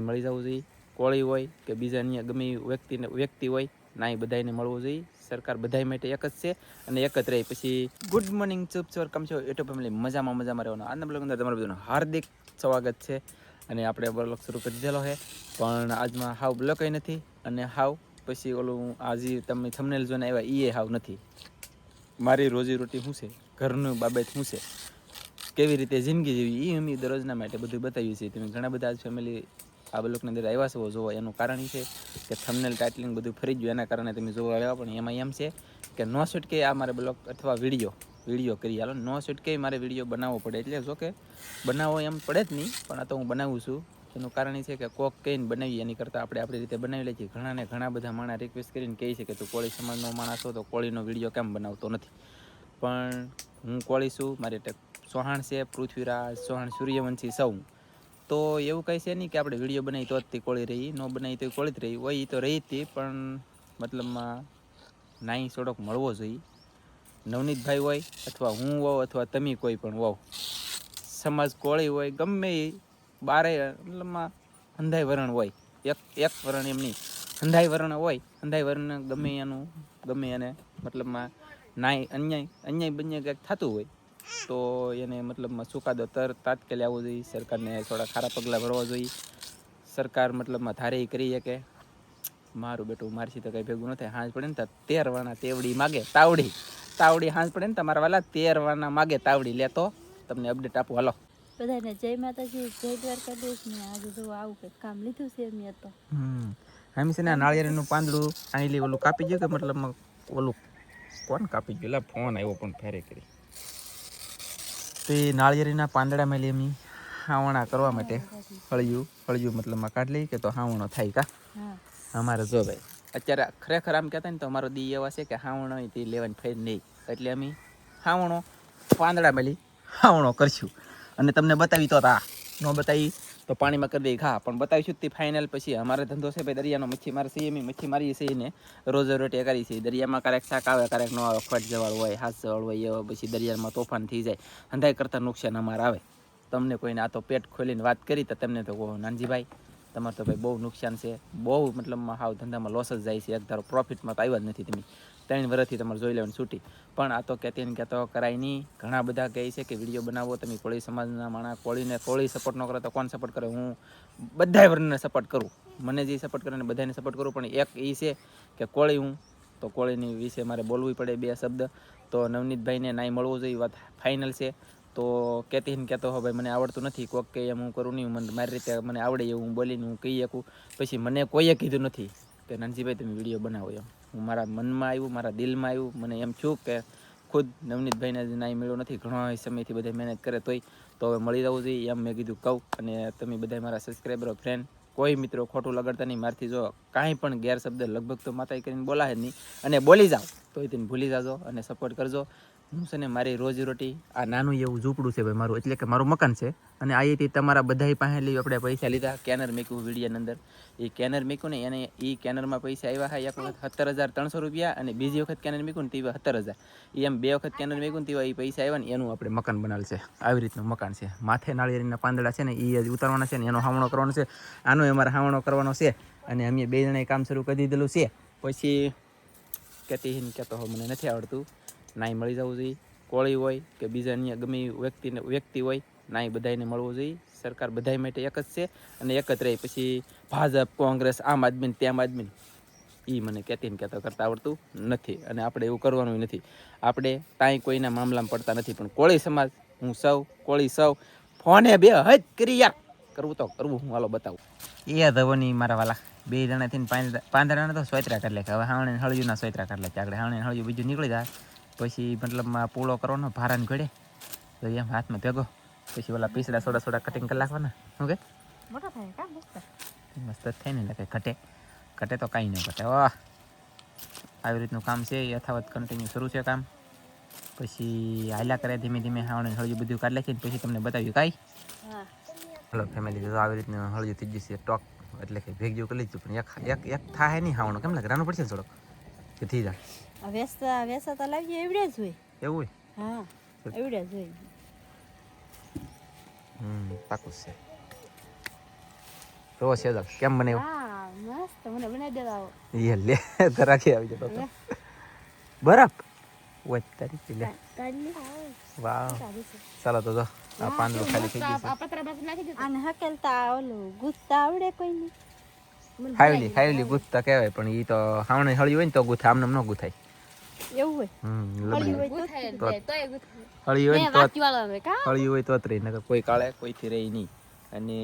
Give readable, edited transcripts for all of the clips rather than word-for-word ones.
મળી જવું જોઈએ. કોળી હોય કે બીજા અન્ય ગમે વ્યક્તિ હોય ના, એ બધાને મળવું જોઈએ. સરકાર બધા માટે એક જ છે અને એક જ રહે. પછી ગુડ મોર્નિંગ ચૂપ કમ છો યુટ્યુબ ફેમિલી, મજામાં રહેવાનું. આજના બ્લોગ અંદર તમારું બધાનું હાર્દિક સ્વાગત છે. અને આપણે બ્લોગ શરૂ કરી દીધેલો છે, પણ આજમાં હાવ બ્લોગ કંઈ નથી અને હાવ પછી ઓલું આજે તમે થંબનેલ જોઈને આવ્યા એ હાવ નથી. મારી રોજીરોટી શું છે, ઘરનું બાબત શું છે, કેવી રીતે જિંદગી જેવી, એ અમે દરરોજના માટે બધું બતાવીએ છીએ. તમે ઘણા બધા આજ ફેમિલી આ બ્લોગની અંદર આવ્યા છો જોવા, એનું કારણ છે કે થંબનેલ ટાઇટલિંગ બધું ફરી ગયું, એના કારણે તમે જોવા આવ્યા. પણ એમાં એમ છે કે નો છૂટકે આ મારે બ્લોગ અથવા વિડીયો કરી હાલો, નો છૂટકે મારે વિડીયો બનાવવો પડે. એટલે જો કે બનાવવો એમ પડે જ નહીં, પણ આ તો હું બનાવું છું. એનું કારણ એ છે કે કોક કહીને બનાવીએ એની કરતાં આપણે આપણી રીતે બનાવી લઈએ છીએ. ઘણા બધા માણસ રિક્વેસ્ટ કરીને કહે છે કે તું કોળી સમાજનો માણસ છો તો કોળીનો વિડીયો કેમ બનાવતો નથી. પણ હું કોળી છું, મારી ચૌહાણ છે, પૃથ્વીરાજ ચૌહાણ, સૂર્યવંશી સૌ. તો એવું કંઈ છે નહીં કે આપણે વિડીયો બનાવી તો જ તે કોળી રહી, ન બનાવી તો કોળી જ રહી હોય. એ તો રહી જ હતી, પણ મતલબમાં નાઈ થોડોક મળવો જોઈએ. નવનીતભાઈ હોય અથવા હું હોઉં અથવા તમે કોઈ પણ હોવ, સમાજ કોળી હોય ગમે એ બારે મતલબમાં અંધાઈ વરણ હોય, એક વરણ એમ નહીં, અંધાઈ વરણ હોય. અંધાઈ વરણ ગમે એનું ગમે એને મતલબમાં નાય અન્યાય કંઈક થતું હોય તો એને મતલબમાં ચુકાદો તાત્કાલિક આવવો જોઈએ. સરકારને થોડા ખારા પગલાં ભરવા જોઈએ. સરકાર મતલબમાં ધારે કરી શકે. મારું બેટું મારથી તો કંઈ ભેગું ન થાય. હાંજ પડે ને તો 13 વાના તેવડી માગે તાવડી હાંજ પડે ને તમારા વાલા 13 વાના માગે તાવડી. લેતો તમને અપડેટ આપું, હાલો. બધાને જય માતાજી, જય દ્વારકાધીશ. ને આજે જો આવું કંઈક કામ લીધું છે મેં તો. આમ છે ને નાળિયેરનું પાંદડું આઈલી ઓલું કાપી ગયું કે મતલબમાં ઓલું કોણ કાપી ગયું? લા ફોન આવ્યો પણ ફેરે કરી. તો એ નાળિયેરીના પાંદડામાં લઈ એમની હાવણા કરવા માટે હળિયું મતલબમાં કાઢ લઈ કે તો હાવણો થાય કા. અમારે જો ભાઈ અત્યારે ખરેખર આમ કહેતા ને તો અમારો દી એવા છે કે હાવણો તે લેવાની ફેર નહીં. એટલે અમે હાવણો પાંદડામાં લઈ હાવણો કરશું અને તમને બતાવી તો ન બતાવી તો પાણીમાં કરી દઈ ઘા, પણ બતાવીશું તે ફાઇનલ. પછી અમારે ધંધો છે ભાઈ દરિયાનો, મચ્છી મારે છે, એમ મચ્છી મારીએ છીએ ને રોજ રોટી કરી છે. દરિયામાં ક્યારેક શાક આવે, ક્યારેક ન આવે, ખોટ જવાળ હોય, હાથ જવાળ હોય, એવા પછી દરિયામાં તોફાન થઈ જાય. અંધાઈ કરતાં નુકસાન અમારે આવે. તમને કોઈને આ તો પેટ ખોલીને વાત કરી તો તમને તો કહો નાનજીભાઈ તમારે તો ભાઈ બહુ નુકસાન છે, બહુ મતલબમાં હાવ ધંધામાં લોસ જ જાય છે. એક ધારો પ્રોફિટમાં તો આવ્યા જ નથી. તમે 3 વર્ષથી તમારે જોઈ લેવાની છૂટી. પણ આ તો કહેતી ને કહેતો કરાય નહીં. ઘણા બધા કહે છે કે વિડીયો બનાવો તમે, કોળી સમાજના માણસ, કોળી સપોર્ટ ન કરો તો કોણ સપોર્ટ કરે? હું બધા વર્ણને સપોર્ટ કરું, મને જે સપોર્ટ કરે ને બધાને સપોર્ટ કરું. પણ એક એ છે કે કોળી હું તો કોળીની વિશે મારે બોલવું પડે 2 શબ્દ. તો નવનીતભાઈને નાઈ મળવું જોઈએ, વાત ફાઇનલ છે. તો કહેતી ને કહેતો હો ભાઈ મને આવડતું નથી, કોક કે એમ હું કરું નહીં, મને મારી રીતે મને આવડે એવું હું બોલીને હું કહી શકું. પછી મને કોઈએ કીધું નથી કે નાનજીભાઈ તમે વિડીયો બનાવો એમ. હું મારા મનમાં આવ્યું, મારા દિલમાં આવ્યું, મને એમ થયું કે ખુદ નવનીતભાઈને નાઈ મળ્યો નથી. ઘણો સમયથી બધા મહેનત કરે તોય તો હવે મળી જવું જોઈએ એમ મેં કીધું કહું. અને તમે બધા મારા સબસ્ક્રાઈબરો, ફ્રેન્ડ, કોઈ મિત્રો ખોટું લગાડતા નહીં. મારથી જો કાંઈ પણ ગેરશબ્દ લગભગ તો માતાઈ કરીને બોલાય જ નહીં. અને બોલી જાઓ તોય તેને ભૂલી જાજો અને સપોર્ટ કરજો. હું છે ને મારી રોજીરોટી આ નાનું એવું ઝૂંપડું છે ભાઈ મારું, એટલે કે મારું મકાન છે. અને અહીંથી તમારા બધા પાસે લઈ આપણે પૈસા લીધા. કેનર મૂક્યું વિડીયોની અંદર, એ કેનર મૂક્યું ને એને એ કેનરમાં પૈસા આવ્યા હા એક વખત 17,300 રૂપિયા, અને બીજી વખત કેનર મૂક્યું ને તેવા 17,000. એમ 2 વખત કેનર મૂક્યું ને તેવા એ પૈસા આવ્યા ને એનું આપણે મકાન બનાવેલ છે. આવી રીતનું મકાન છે. માથે નાળિયેરીના પાંદડા છે ને એ ઉતારવાના છે ને એનો હાવણો કરવાનો છે. આનો અમારે હાવણો કરવાનો છે. અને અમે 2 જણાએ કામ શરૂ કરી દીધેલું છે. પછી કહેતી ને કહેતો મને નથી આવડતું. નાઈ મળી જવું જોઈએ. કોળી હોય કે બીજા અન્ય ગમે વ્યક્તિ હોય ના, એ બધાને મળવું જોઈએ. સરકાર બધા માટે એક જ છે અને એક જ રહે. પછી ભાજપ, કોંગ્રેસ, આમ આદમી, તેમ આદમી, એ મને કહેતી ને કહેતો કરતાં આવડતું નથી. અને આપણે એવું કરવાનું નથી. આપણે કાંઈ કોઈના મામલામાં પડતા નથી. પણ કોળી સમાજ હું સૌ કોળી સૌ ફોને 2 હજ કરી યાર, કરવું તો કરવું હું હાલો બતાવું. એ ધવની મારા વાલા 2 જણા થઈને પાંદડાના તો સોયત્રા કરી લે. હવે હાવણે હળિયુંના સોયત્રા કરી લે. આગળ હાવણે હળિયું બીજું નીકળી જાય. પછી મતલબમાં પૂળો કરવાનો ભારાને ઘડે તો એમ હાથમાં ભેગો. પછી ઓલા પીસડા સોડા કટિંગ કરી નાખવાના. શું કે મોટા થાય કા મસ્ત જ થાય ને, એટલે ઘટે તો કાંઈ ન ઘટે. વાહ, આવી રીતનું કામ છે. યથાવત કન્ટિન્યુ શરૂ છે કામ. પછી હાલ્યા કરે ધીમે ધીમે. હાવણે હળિયું બધું કાઢી નાખીને પછી તમને બતાવ્યું કાંઈ. હલો ફેમિલી, તો આવી રીતનું હળિયું થઈ જશે ટોક, એટલે કે ભેગ જેવું કરી લીધું. પણ એક થાય નહીં હાવણો, કેમ લાગે રાનું પડશે ને થોડોક કે થઈ જાય. વેસા તો લાવીએ એવડે જ હોય. એવું હોય? હા, એવડે જ હોય. પાકું છે. જો સેજલ કેમ બનાવ્યો હા મસ્ત મને બનાવી દેતા આવો એ લે તો રાખી આવી જતો તો બરફ ઓય તારી લે કાઢલી વાહ ચાલો તો જો આ પાંદડું ખાલી થઈ ગયું આ પતરા બાજુ નાખી દે આને હકેલતા ઓલું ગુસ્તા આવડે કોઈને છે હાઈલી ગુથતા કહેવાય પણ ઈ તો હાવણે હળી હોય ને તો ગુથાય આમને ન ગુથાય એવું હોય લબડી હોય તોય ગુથાય હળી હોય ને તો વાંચવાળા હોય કા હળી હોય તો જ રહી નકર કોઈ કાળે કોઈથી રહી નહીં અને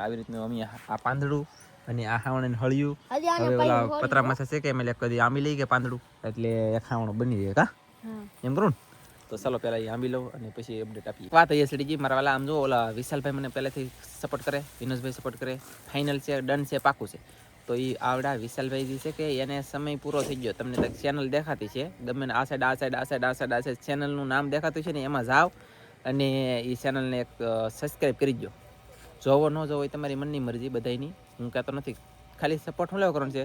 આવી રીતનું અમે આ પાંદડું અને આ હાવણે હળિયું હવે ઓલા પતરા માથે છે કે અમે કદી આંબી લઈ કે પાંદડું એટલે એક હાવણું બની જાય કા એમ કરું ને તો ચાલો પહેલા એ આંબી લઉં અને પછી અપડેટ આપીએ વાત એ સડી મારા વાલા આમ જો ઓલા વિશાલભાઈ મને પહેલાથી સપોર્ટ કરે વિનોદભાઈ સપોર્ટ કરે ફાઇનલ છે ડન છે પાકું છે તો એ આવડા વિશાલભાઈ જે છે કે એને સમય પૂરો થઈ ગયો તમને ચેનલ દેખાતી છે ગમે આ સાઈડ ચેનલનું નામ દેખાતું છે ને એમાં જાઓ અને એ ચેનલને એક સબસ્ક્રાઈબ કરી દો જોવો ન જોવો એ તમારી મનની મરજી બધાની હું કહેતો નથી ખાલી સપોર્ટ હું લેવો કરવાનો છે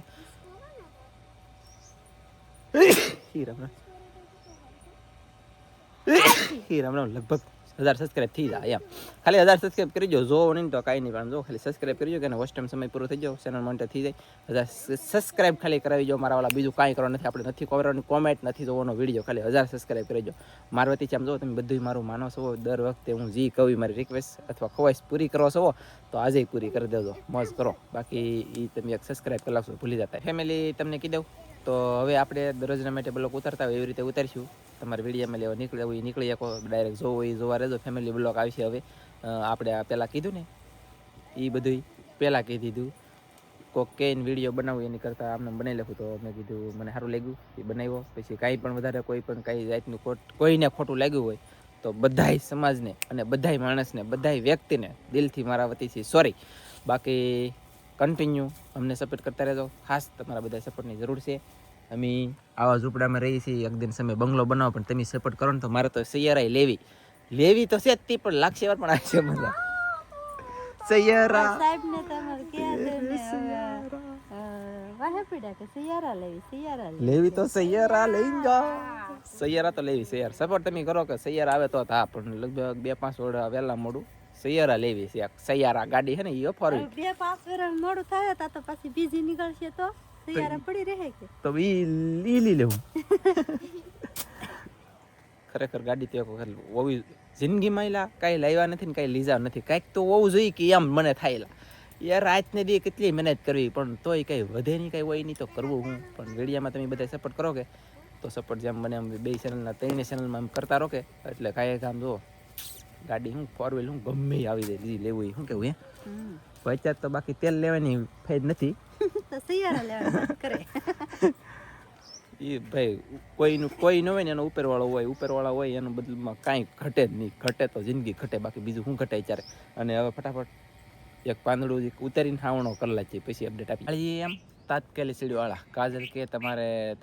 લગભગ 1000 સબસ્ક્રાઈબ થઈ જાય એમ ખાલી 1000 સબસ્ક્રાઈબ કરી દો જોવો નહીં તો કાંઈ નહીં પણ જો ખાલી સબસ્ક્રાઈબ કરી દો કે વોચ ટાઈમ સમય પૂરો થઈ જાવ ચેનલ મોનિટર થઈ જાય 1000 સબસ્ક્રાઈબ ખાલી કરાવી દો મારા વાળા બીજું કાંઈ કરવાનું નથી આપણે નથી કરવાની કોમેન્ટ નથી જોવાનો વિડીયો ખાલી 1000 સબસ્ક્રાઈબ કરી દો મારા વતીથી આમ જો તમે બધું મારું માનો છો દર વખતે હું જે કહું મારી રિક્વેસ્ટ અથવા ખવાઈશ પૂરી કરો છો તો આજે પૂરી કરી દેજો મોજ કરો બાકી એ તમે એક સબસ્ક્રાઈબ કરી લાગશો ભૂલી જતા ફેમિલી તમને કહી દઉં તો હવે આપણે દરરોજના માટે બ્લોગ ઉતારતા હોય એવી રીતે ઉતારીશું તમારે વિડીયોમાં લેવા નીકળે હોય નીકળી શકો ડાયરેક્ટ જોવો હોય જોવા રહેજો ફેમિલી બ્લોગ આવશે હવે આપણે આ પહેલાં કીધું ને એ બધું પહેલાં કહી દીધું કોઈક કહીને વિડીયો બનાવું એની કરતાં આમને બનાવી લખું તો મેં કીધું મને સારું લાગ્યું એ બનાવ્યો પછી કાંઈ પણ વધારે કોઈ પણ કાંઈ જાતનું કોઈને ખોટું લાગ્યું હોય તો બધાય સમાજને અને બધાય માણસને બધાય વ્યક્તિને દિલથી મારા વતીથી સોરી બાકી કન્ટિન્યુ અમને સપોર્ટ કરતા રહેજો ખાસ તમારા બધા સપોર્ટની જરૂર છે અમે આવા ઝૂંપડામાં રહીએ છીએ એક દિન સમય બંગલો બનાવો પણ તમે સપોર્ટ કરો ને તો મારે તો સૈયારાઈ લેવી તો છે જ તે પણ લાગશે વાર પણ આવશે મજા સૈયારા સાહેબ ને તમારે કે વાહે પડ્યા કે સૈયારા લેવી તો સૈયારા લઈ જાઓ સૈયારા તો લેવી સૈયાર સપોર્ટ તમે કરો કે સૈયારા આવે તો હા પણ લગભગ 2-5 વર્ષ વહેલા મોડું સૈયારા લેવી છે સૈયારા ગાડી છે ને એ ઓફર 2-5 વર્ષ મોડું થાય તો પછી બીજી નીકળશે તો સૈયારા પડી રહે કે તો ઈ લઈ લેવું ખરેખર ગાડી તો હોવી જિંદગીમાં એલા કાંઈ લાવ્યા નથી ને કાંઈ લીધા નથી કાંઈક તો હોવું જોઈએ કે એમ મને થાયેલા યાર રાતને દી કેટલી મહેનત કરવી પણ તોય કંઈ વધે નહીં કાંઈ હોય નહીં તો કરવું હું પણ વિડીયામાં તમે બધા સપોર્ટ કરો કે તો સપોર્ટ જેમ મને આમ 2 ચેનલના 3 ચેનલમાં આમ કરતા રહો કે એટલે કાંઈ કામ જુઓ ગાડી હું 4 વ્હીલ હું ગમે આવી જાય બીજી લેવું એ શું કેવું અત્યારે તો બાકી તેલ લેવાની ફાયદ નથી તો સૈયારા લેવા કરે એ ભાઈ કોઈ ન હોય ને એનો ઉપરવાળો હોય એનું બદલમાં કાંઈ ઘટે જ નહીં ઘટે તો જિંદગી ઘટે બાકી બીજું શું ઘટે ત્યારે અને હવે ફટાફટ એક પાંદડું ઉતારીને ખાવણો કરી લાગીએ પછી અપડેટ આપી એમ તાત્કાલિક સીડીવાળા કાજલ કે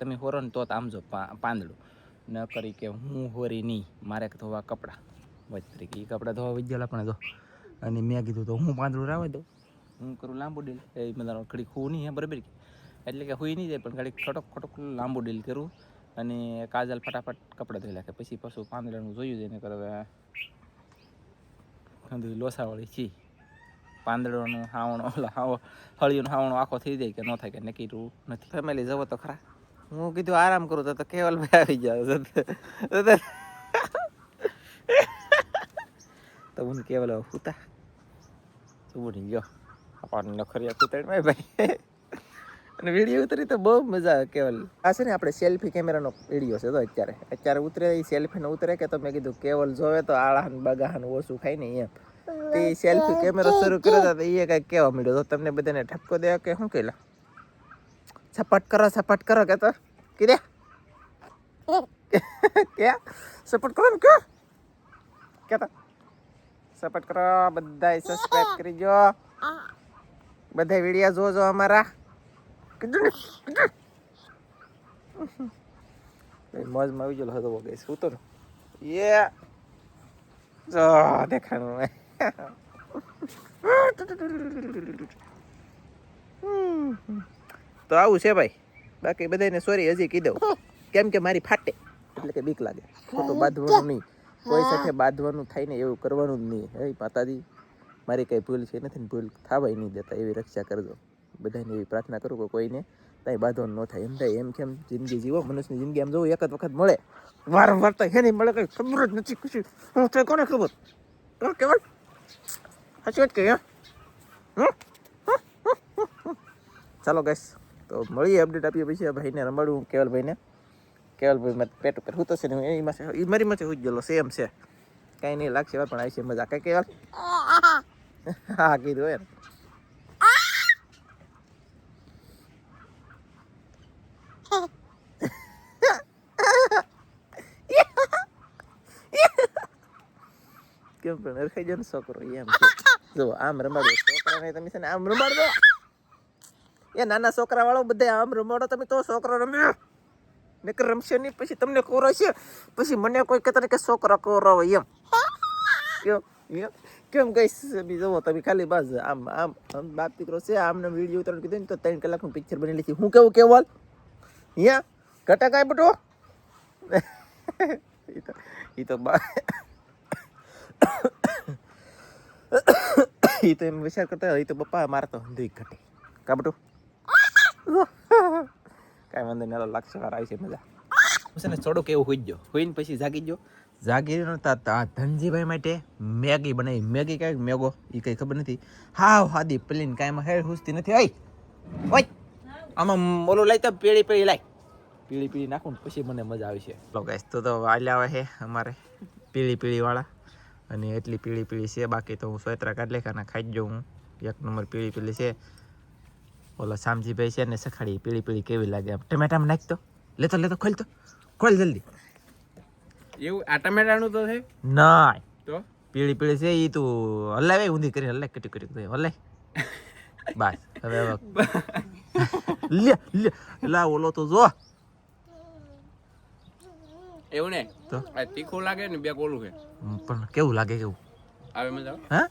તમે હોરો ને તો આમજો પાંદડું ન કરી કે હું હોરી નહીં મારે ધોવા કપડાં વચ તરીકે એ કપડાં ધોવા વિજ્જેલા પણ જો અને મેં કીધું તો હું પાંદડું રાવા દઉં હું કરું લાંબુ ડીલ એ બધા ઘડી ખું નહીં બરાબર કે એટલે કે હુઈ નહીં જાય પણ ઘડી ખોટોક લાંબુ ડીલ કરું અને કાજલ ફટાફટ કપડાં ધોઈ નાખે પછી પાછું પાંદડાનું જોયું જઈને કરે લોસાવાળી છી પાંદડોનું હાવણો હળિયોનું હાવણો આખો થઈ જાય કે ન થાય કે નક્કી નથી ફેમિલી જવો તો ખરા હું કીધું આરામ કરું તો કેવલભાઈ આવી જાવ તો હું કેવલ હુતા શું નહીં ગયો આપણને નખરિયા કૂતરાય ભાઈ અને વિડીયો ઉતરી તો બહુ મજા આવે કેવલ આ છે ને આપણે સેલ્ફી કેમેરાનો વિડીયો છે તો અત્યારે ઉતરે એ સેલ્ફીનો ઉતરે કે તો મેં કીધું કેવલ જોવે તો આળાન બગાહાન ઓછું ખાય ને એમ તે સેલ્ફી કેમેરો શરૂ કર્યો તો એ કંઈક કહેવા માંડ્યો તો તમને બધાને ઠપકો દે કે શું કહેલા સપોર્ટ કરો કે તો કીધે ક્યાં સપોર્ટ કરો ને કે તો સપોર્ટ કરો બધાય સબસ્ક્રાઇબ કરી જો બધા વિડીયો જોજો અમારા કીધું ને મોજમાં આવી ગયેલો હતો ગઈશ હું તો યે જો દેખાણું તો આવું છે ભાઈ બાકી બધાને સોરી હજી કહી દઉં કેમ કે મારી ફાટે એટલે કે બીક લાગે ખોટું બાંધવાનું નહીં કોઈ સાથે બાંધવાનું થાય ને એવું કરવાનું જ નહીં હે માતાજી મારી કંઈ ભૂલ છે નથી ને ભૂલ થવાય નહીં દેતા એવી રક્ષા કરજો. બધાને એવી પ્રાર્થના કરું કે કોઈને કાંઈ બાંધો ન થાય. એમ થાય એમ કેમ જિંદગી જીવો, મનુષ્યની જિંદગી આમ જોવું એક જ વખત મળે, વારંવાર તો હે નહીં મળે, કંઈ ખબર જ નથી કશું. હું તો કોને ખબર કેવલ સાચી વાત કહી. ચાલો ગાઈસ, તો મળીએ, અપડેટ આપીએ પછી ભાઈને રમાડું કેવલભાઈને. કેવલભાઈ પેટ ઉપર હું તો છે ને એ મારી માંથી હું ગયેલો સેમ છે, કાંઈ નહીં લાગશે પણ આવી છે મજા. કઈ કેવલ હા કીધું હોય કેમ પણ અરખાઈ જાય ને છોકરો એમ છે. જો આમ રમાડો છોકરાને, તમે છે ને આમ રમાડો. એ નાના છોકરા વાળો બધા આમ રમાડો તમે, તો છોકરો રમે. નકર રમશે નહીં, પછી તમને કોરાશે, પછી મને કોઈ કહેતા કે છોકરા કોરાવો એમ. કેમ ગઈશ જોવો તમે ખાલી બસ આમ આમ બાપ દીકરો છે. આમને વિડીયો ઉતારવાનું કીધું ને તો 3 કલાકનું પિક્ચર બનેલી છે. હું કેવું કેવલ અહીંયા ઘટા કાંઈ બટો એ તો એ તો એમ વિચાર કરતા હોય તો પપ્પા મારે તો હંધુય ઘટે કા બટું. કાંઈ વાંધો નહીં, લાગશે વાર આવી છે મજા. હું છે ને થોડુંક એવું હોઈ ગયો, હોઈને પછી જાગી ગયો. જાગી નતા ધનજીભાઈ માટે મેગી બનાવી. મેગી કાંઈક મેગો એ કંઈ ખબર નથી. હાવ હાદી પ્લેન કાંઈમાં હેર હુસતી નથી. ઓય આમાં ઓલું લાય તો પીળી પીળી લાય, પીળી પીળી નાખું ને પછી મને મજા આવી છે. તો ગાઈસ તો આલ્યા આવે છે અમારે પીળી પીળી વાળા, અને એટલી પીળી પીળી છે. બાકી તો હું સોયત્રા કાઢ લેખાના ખાઈ જ જાઉં હું. 1 નંબર પીળી પીળી છે. ઓલો શામજીભાઈ છે ને સખાડી પીળી પીળી કેવી લાગે. ટમેટામાં નાખ તો, લેતો ખોલ તો, ખોલ જલ્દી. એવું આ ટમેટાનું તો છે ના તો પીળી પીળી છે. એ તું હલાવે ઊંધી કરી હલાય કટી કરી હલાય બસ. હવે લે ઓલો તો જો એવું ને તો આ તીખું લાગે ને બે કોલું છે પણ કેવું લાગે કેવું આવે મજા હા.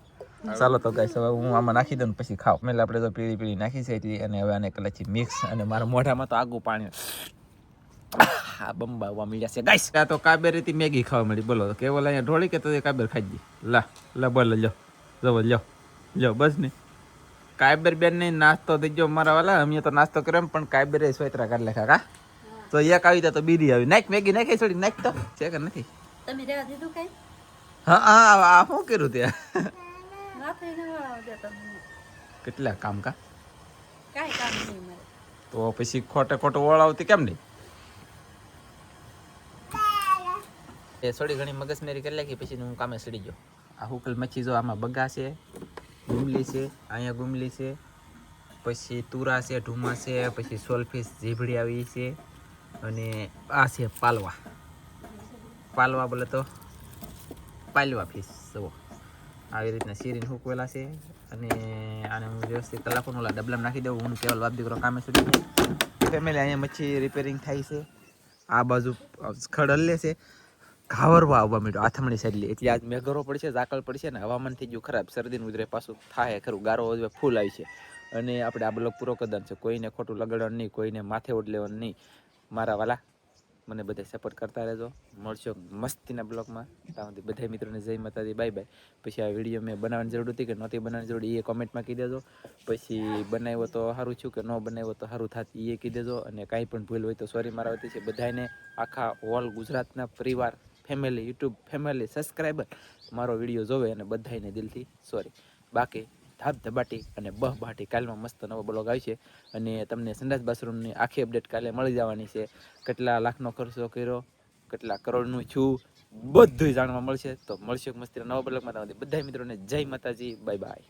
ચાલો તો ગાઈસ હવે હું આમાં નાખી દઉં પછી ખાવ. એટલે આપણે તો પીળી પીળી નાખી છે અને હવે આને કલચી મિક્સ, અને મારા મોઢામાં તો આગું પાણી આ બંબાવવા મળ્યા છે ગાઈસ. આ તો કાબેરીથી મેગી ખાવા મળી. બોલો કેવલ અહીંયા ઢોળી કે તો કાબેર ખાઈ દી. લા બોલો લ્યો લ્યો બસ ને કાયબર બેન નહીં નાસ્તો થઈ ગયો મારા વાલા. અમે તો નાસ્તો કર્યો પણ કાયબરે સોયત્રા કાઢ લેખા કા. તો એક આવી તો બીજી આવી. નાખ મેગી નાખી થોડી નાખ તો છે કે નથી. તમે રહેવા દીધું કઈ? હા શું કર્યું ત્યાં રાત્રે ન વળાવ દે તમને. કેટલા કામ કા કાંઈ કામ નહીં મારે. તો પછી ખોટે ખોટું ઓળાવતી કેમ નહીં. એ થોડી ઘણી મગજમેરી કરી નાખી પછી હું કામે સડી ગયો. આ હુકલ મચ્છી જો આમાં બગા છે, ગુમલી છે, અહીંયા ગુમલી છે, પછી તુરા છે, ઢુમા છે, પછી સોલફિશ જીભડી આવી છે, અને આ છે પાલવા બોલે તો પાલવા ફિશ. જુઓ આવી રીતના શીરીને હૂકવેલા છે. અને આને હું વ્યવસ્થિત કલાકોનું ઓલા ડબલામાં નાખી દઉં. હું કેવલ બાપ દીકરો કામે સડી ગયો. ફેમિલી અહીંયા મચ્છી રિપેરિંગ થાય છે. આ બાજુ ખડ હલ્લે છે, ઘાવરવા આવવા માંડ્યો આથમણી સાઈડ. એટલે આજ મેઘરો પડશે, ઝાકળ પડશે ને હવામાન થઈ ગયું ખરાબ, શરદીનું ઉધરે પાછું થાય ખરું. ગારો હવે ફૂલ આવી છે. અને આપણે આ બ્લોગ પૂરો કરી છે. કોઈને ખોટું લગાડવાનું નહીં, કોઈને માથે ઓઢ લેવાનું નહીં. મારા વાલા મને બધા સપોર્ટ કરતા રહેજો. મળશો મસ્તીના બ્લોગમાં. ત્યાં સુધી બધા મિત્રોને જય માતાજી, બાય બાય. પછી આ વિડીયો મેં બનાવવાની જરૂર હતી કે નહોતી બનાવવાની જરૂર એ કોમેન્ટમાં કહી દેજો. પછી બનાવ્યો તો સારું છું કે ન બનાવ્યો તો સારું થાત એ કહી દેજો. અને કાંઈ પણ ભૂલ હોય તો સોરી મારા વતી છે. બધાને આખા ઓલ ગુજરાતના પરિવાર ફેમિલી યુટ્યુબ ફેમિલી સબસ્ક્રાઈબર મારો વિડીયો જોવે અને બધાને દિલથી સોરી. બાકી ધાબ ધબાટી અને બહબાટી કાલમાં મસ્ત નવો બ્લોગ આવશે. અને તમને સંડાસ બાથરૂમની આખી અપડેટ કાલે મળી જવાની છે. કેટલા લાખનો ખર્ચો કર્યો, કેટલા કરોડનું છું, બધું જાણવા મળશે. તો મળશે મસ્તી નવા બ્લોગમાં. બધા મિત્રોને જય માતાજી, બાય બાય.